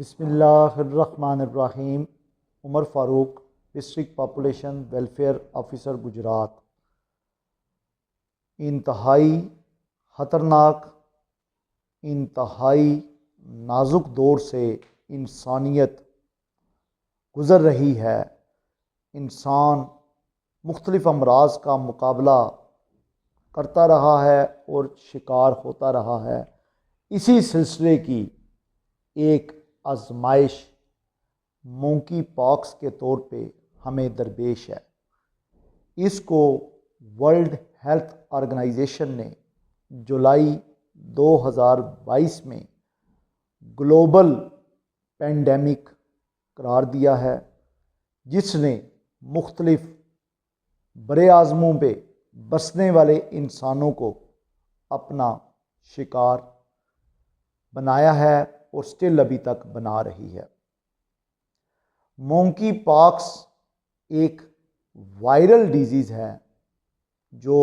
बिस्मिल्लाहिर्रहमानिर्रहीम। Umar Farooq, district population welfare officer, Gujrat. इंतहाई ख़तरनाक, इंतहाई नाजुक दौर से इंसानियत गुज़र रही है। इंसान मुख्तलिफ़ अमराज का मुकाबला करता रहा है और शिकार होता रहा है। इसी सिलसिले की एक आजमाइश मोंकी पॉक्स के तौर पे हमें दरपेश है। इसको वर्ल्ड हेल्थ ऑर्गेनाइजेशन ने जुलाई 2022 में ग्लोबल पेंडेमिक करार दिया है, जिसने मुख्तलिफ बरे आज़मों पे बसने वाले इंसानों को अपना शिकार बनाया है और स्टिल अभी तक बना रही है। मोंकी पॉक्स एक वायरल डिजीज़ है जो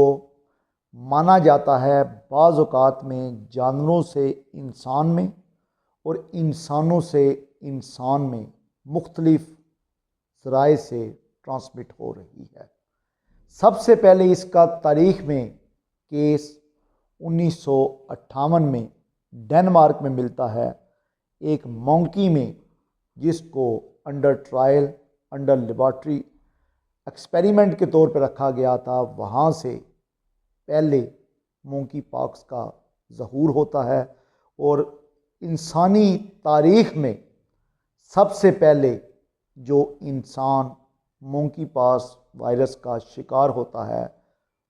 माना जाता है बाज़ औक़ात में जानवरों से इंसान में और इंसानों से इंसान में मुख्तलिफ ज़राए से ट्रांसमिट हो रही है। सबसे पहले इसका तारीख़ में केस 1958 में डेनमार्क में मिलता है, एक मोंकी में, जिसको under trial, under laboratory experiment के तौर पर रखा गया था। वहाँ से पहले मोंकी पॉक्स का ज़हूर होता है और इंसानी तारीख़ में सबसे पहले जो इंसान मोंकी पॉक्स वायरस का शिकार होता है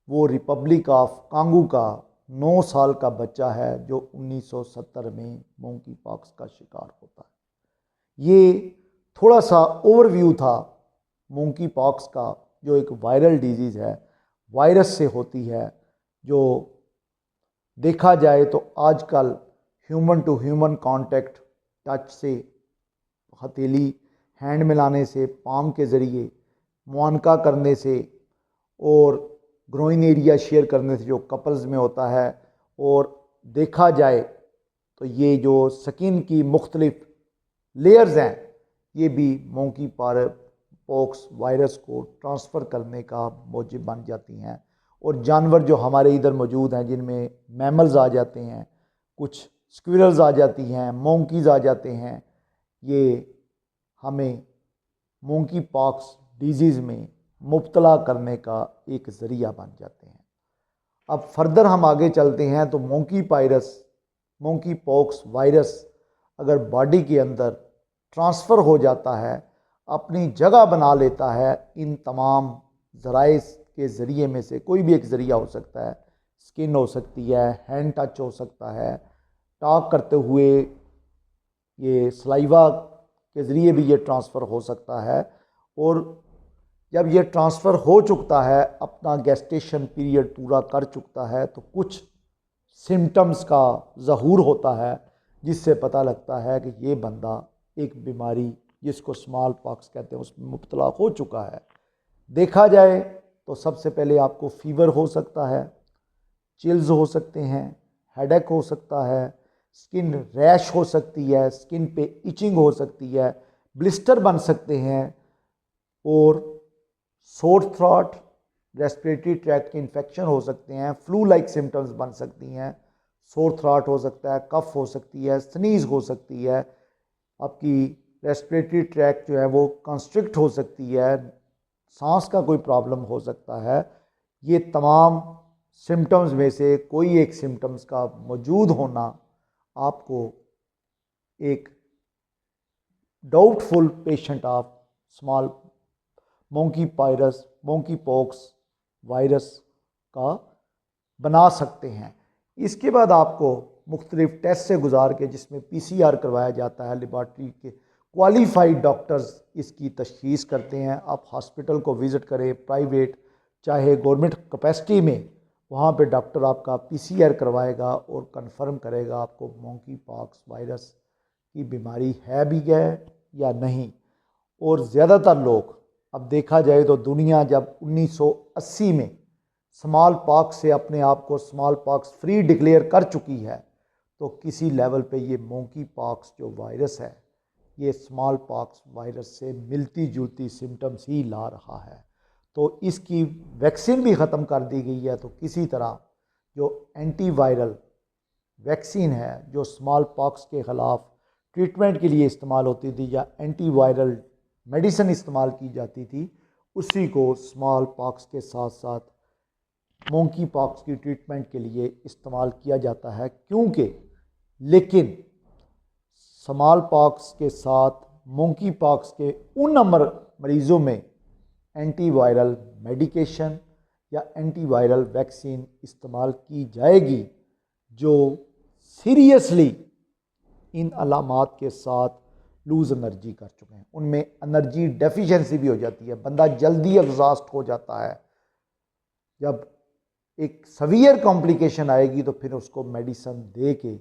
वो रिपब्लिक ऑफ कांगो का 9 साल का बच्चा है, जो 1970 में मोंकी पॉक्स का शिकार होता है। ये थोड़ा सा ओवरव्यू था मोंकी पॉक्स का, जो एक वायरल डिजीज़ है, वायरस से होती है। जो देखा जाए तो आजकल human to human contact, touch से, हथेली हैंड मिलाने से, पाम के ज़रिए मुआनका करने से और ग्रोइन एरिया शेयर करने से, जो कपल्स में होता है, और देखा जाए तो ये जो स्किन की मुख्तलिफ लेयर्स हैं, ये भी मोंकी पॉक्स वायरस को ट्रांसफ़र करने का मौजब बन जाती हैं। और जानवर जो हमारे इधर मौजूद हैं, जिनमें मैमल्स आ जाते हैं, कुछ स्क्विरल्स आ जाती हैं, मोंकीज़ आ जाते हैं, ये हमें मोंकी पॉक्स डिजीज़ में मुब्तला करने का एक ज़रिया बन जाते हैं। अब फर्दर हम आगे चलते हैं तो मोंकी पॉक्स वायरस अगर बॉडी के अंदर ट्रांसफ़र हो जाता है, अपनी जगह बना लेता है, इन तमाम ज़राए के ज़रिए में से कोई भी एक ज़रिया हो सकता है। स्किन हो सकती है, हैंड टच हो सकता है, टॉक करते हुए ये सलाइवा के ज़रिए भी ये ट्रांसफ़र हो सकता है। और जब ये ट्रांसफ़र हो चुकता है, अपना गेस्टेशन पीरियड पूरा कर चुकता है, तो कुछ सिम्टम्स का ज़हूर होता है, जिससे पता लगता है कि ये बंदा एक बीमारी जिसको स्मॉल पॉक्स कहते हैं उसमें मुब्तला हो चुका है। देखा जाए तो सबसे पहले आपको फ़ीवर हो सकता है, चिल्स हो सकते हैं, हेडेक हो सकता है, स्किन रैश हो सकती है, स्किन पे इचिंग हो सकती है, ब्लिस्टर बन सकते हैं, और सोर थ्रॉट, रेस्पिरेटरी ट्रैक्ट के इन्फेक्शन हो सकते हैं, फ्लू लाइक सिम्टम्स बन सकती हैं। सोर थ्रॉट हो सकता है, कफ हो सकती है, स्नीज़ हो सकती है, आपकी रेस्पिरेटरी ट्रैक्ट जो है वो कंस्ट्रिक्ट हो सकती है, सांस का कोई प्रॉब्लम हो सकता है। ये तमाम सिम्टम्स में से कोई एक सिम्टम्स का मौजूद होना आपको एक doubtful patient of small monkey pox virus का बना सकते हैं। इसके बाद आपको मुख्तलिफ टेस्ट से गुजार के, जिसमें PCR करवाया जाता है, लेबॉर्ट्री के क्वालिफाइड डॉक्टर्स इसकी तशख़ीस करते हैं। आप हॉस्पिटल को विज़िट करें, प्राइवेट चाहे गवर्नमेंट कैपेसिटी में, वहाँ पे डॉक्टर आपका PCR करवाएगा और कंफर्म करेगा आपको मोंकी पॉक्स वायरस की बीमारी है भी है या नहीं। और ज़्यादातर लोग, अब देखा जाए तो दुनिया जब 1980 में स्मॉल पॉक्स से अपने आप को स्मॉल पॉक्स फ्री डिक्लेयर कर चुकी है, तो किसी लेवल पे ये मोंकी पॉक्स जो वायरस है ये स्मॉल पॉक्स वायरस से मिलती जुलती सिम्टम्स ही ला रहा है। तो इसकी वैक्सीन भी ख़त्म कर दी गई है। तो किसी तरह जो एंटीवायरल वैक्सीन है जो स्मॉल पॉक्स के ख़िलाफ़ ट्रीटमेंट के लिए इस्तेमाल होती थी या एंटीवायरल मेडिसिन इस्तेमाल की जाती थी, उसी को स्मॉल पॉक्स के साथ साथ मोंकी पॉक्स की ट्रीटमेंट के लिए इस्तेमाल किया जाता है। क्योंकि लेकिन स्मॉल पॉक्स के साथ मोंकी पॉक्स के उन नंबर मरीज़ों में एंटीवायरल मेडिकेशन या एंटीवायरल वैक्सीन इस्तेमाल की जाएगी जो सीरियसली इन अलामात के साथ लूज़ एनर्जी कर चुके हैं। उनमें एनर्जी डेफिशिएंसी भी हो जाती है, बंदा जल्दी एग्जॉस्ट हो जाता है। जब एक सवियर कॉम्प्लिकेशन आएगी तो फिर उसको मेडिसिन दे के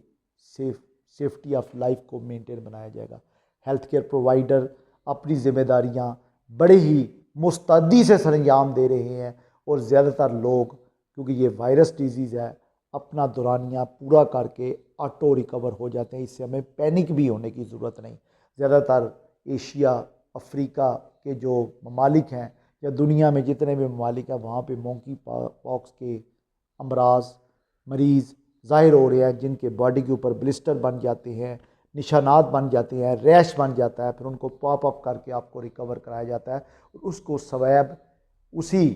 सेफ्टी ऑफ लाइफ को मेंटेन बनाया जाएगा। हेल्थ केयर प्रोवाइडर अपनी जिम्मेदारियां बड़े ही मुस्तैदी से सरंजाम दे रहे हैं और ज़्यादातर लोग, क्योंकि ये वायरस डिजीज़ है, अपना दौरानिया पूरा करके ऑटो रिकवर हो जाते हैं। इससे हमें पैनिक भी होने की ज़रूरत नहीं। ज़्यादातर एशिया, अफ्रीका के जो ममालिक हैं या दुनिया में जितने भी ममालिक हैं, वहाँ पे मोंकी पॉक्स के अमराज मरीज़ ज़ाहिर हो रहे हैं, जिनके बॉडी के ऊपर ब्लिस्टर बन जाते हैं, निशानात बन जाते हैं, रैश बन जाता है, फिर उनको पॉप अप करके आपको रिकवर कराया जाता है और उसको स्वैब, उसी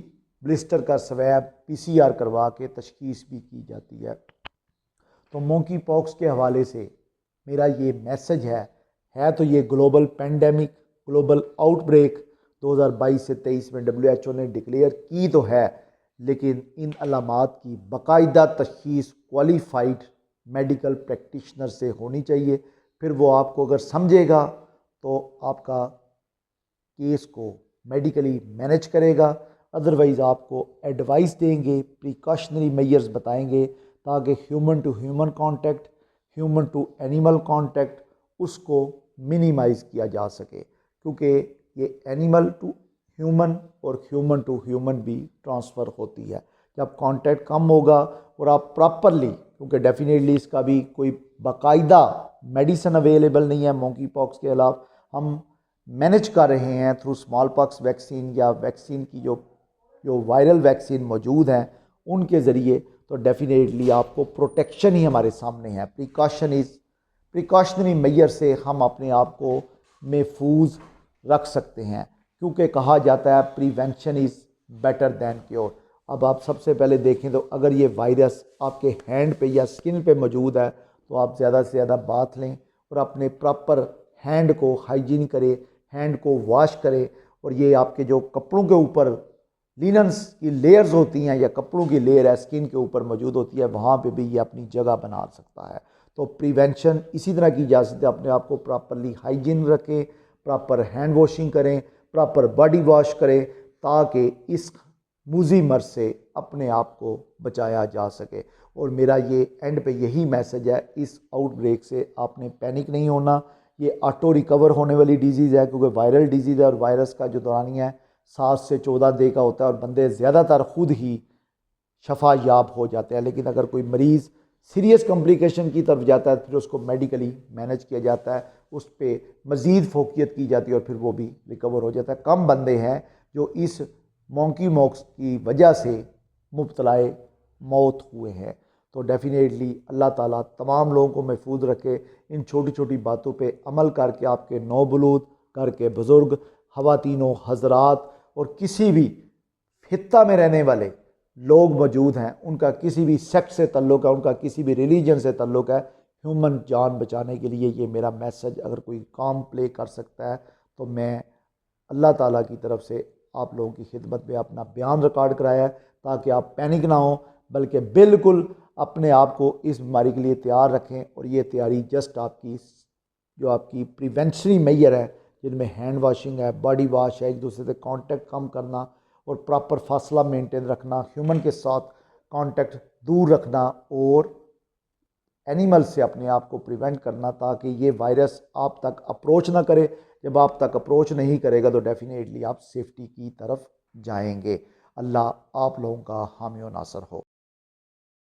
ब्लिस्टर का स्वैब PCR करवा के तशखीस भी की जाती है। तो मोंकी पॉक्स के हवाले से मेरा ये मैसेज है तो ये ग्लोबल पेंडेमिक, ग्लोबल आउटब्रेक 2022 से 23 में WHO ने डिक्लेयर की तो है, लेकिन इन अलामात की बाकायदा तशखीस क्वालिफाइड मेडिकल प्रैक्टिशनर से होनी चाहिए। फिर वो आपको अगर समझेगा तो आपका केस को मेडिकली मैनेज करेगा, अदरवाइज़ आपको एडवाइस देंगे, प्रिकॉशनरी मेजर्स बताएंगे ताकि human to human contact, human to animal contact उसको मिनिमाइज़ किया जा सके। क्योंकि ये एनिमल टू ह्यूमन और ह्यूमन टू ह्यूमन भी ट्रांसफ़र होती है। जब कांटेक्ट कम होगा और आप प्रॉपरली, क्योंकि डेफिनेटली इसका भी कोई बाकायदा मेडिसिन अवेलेबल नहीं है मोंकी पॉक्स के अलावा, हम मैनेज कर रहे हैं थ्रू स्मॉल पॉक्स वैक्सीन या वैक्सीन की जो वायरल वैक्सीन मौजूद हैं उनके ज़रिए, तो डेफिनेटली आपको प्रोटेक्शन ही हमारे सामने है। प्रिकॉशनरी मेजर से हम अपने आप को महफूज रख सकते हैं, क्योंकि कहा जाता है prevention is better than cure. अब आप सबसे पहले देखें तो अगर ये वायरस आपके हैंड पे या स्किन पे मौजूद है तो आप ज़्यादा से ज़्यादा बाथ लें और अपने प्रॉपर हैंड को हाइजीन करें, हैंड को वॉश करें। और ये आपके जो कपड़ों के ऊपर लिनन्स की लेयर्स होती हैं या कपड़ों की लेयर है स्किन के ऊपर मौजूद होती है, वहाँ पे भी ये अपनी जगह बना सकता है। तो प्रिवेंशन इसी तरह की जा सकती है, अपने आप को प्रॉपरली हाइजीन रखें, प्रॉपर हैंड वॉशिंग करें, प्रॉपर बॉडी वॉश करें, ताकि इस मूजी मर्ज से अपने आप को बचाया जा सके। और मेरा ये एंड पे यही मैसेज है, इस आउटब्रेक से आपने पैनिक नहीं होना। ये ऑटो रिकवर होने वाली डिजीज़ है, क्योंकि वायरल डिजीज़ है और वायरस का जो दौरानिया है 7 से 14 दिन का होता है और बंदे ज़्यादातर खुद ही शफा याब हो जाते हैं। लेकिन अगर कोई मरीज़ सीरियस कॉम्प्लिकेशन की तरफ जाता है फिर उसको मेडिकली मैनेज किया जाता है, उस पर मज़ीद फोकियत की जाती है और फिर वो भी रिकवर हो जाता है। कम बंदे हैं जो इस मोंकी पॉक्स की वजह से मुब्तलाए मौत हुए हैं। तो डेफिनेटली अल्लाह ताला तमाम लोगों को महफूज रखे। इन छोटी छोटी बातों पे अमल करके आपके नौबलूद, घर के बुज़ुर्ग, ख़वातीनों, हज़रात और किसी भी खित्ता में रहने वाले लोग मौजूद हैं, उनका किसी भी सेक्ट से तल्लुक़ है, उनका किसी भी रिलीजन से तल्लुक़ है, ह्यूमन जान बचाने के लिए ये मेरा मैसेज अगर कोई काम प्ले कर सकता है तो मैं अल्लाह ताला की तरफ से आप लोगों की खिदमत में अपना बयान रिकॉर्ड कराया है, ताकि आप पैनिक ना हो, बल्कि बिल्कुल अपने आप को इस बीमारी के लिए तैयार रखें। और ये तैयारी जस्ट आपकी जो आपकी प्रिवेंशनरी मेजर है, जिनमें हैंड वॉशिंग है, बॉडी वॉश है, एक दूसरे से कांटेक्ट कम करना और प्रॉपर फासला मेंटेन रखना, ह्यूमन के साथ कांटेक्ट दूर रखना और एनिमल से अपने आप को प्रिवेंट करना, ताकि ये वायरस आप तक अप्रोच ना करे। जब आप तक अप्रोच नहीं करेगा तो डेफिनेटली आप सेफ्टी की तरफ जाएंगे। अल्लाह आप लोगों का हामी और नासर हो।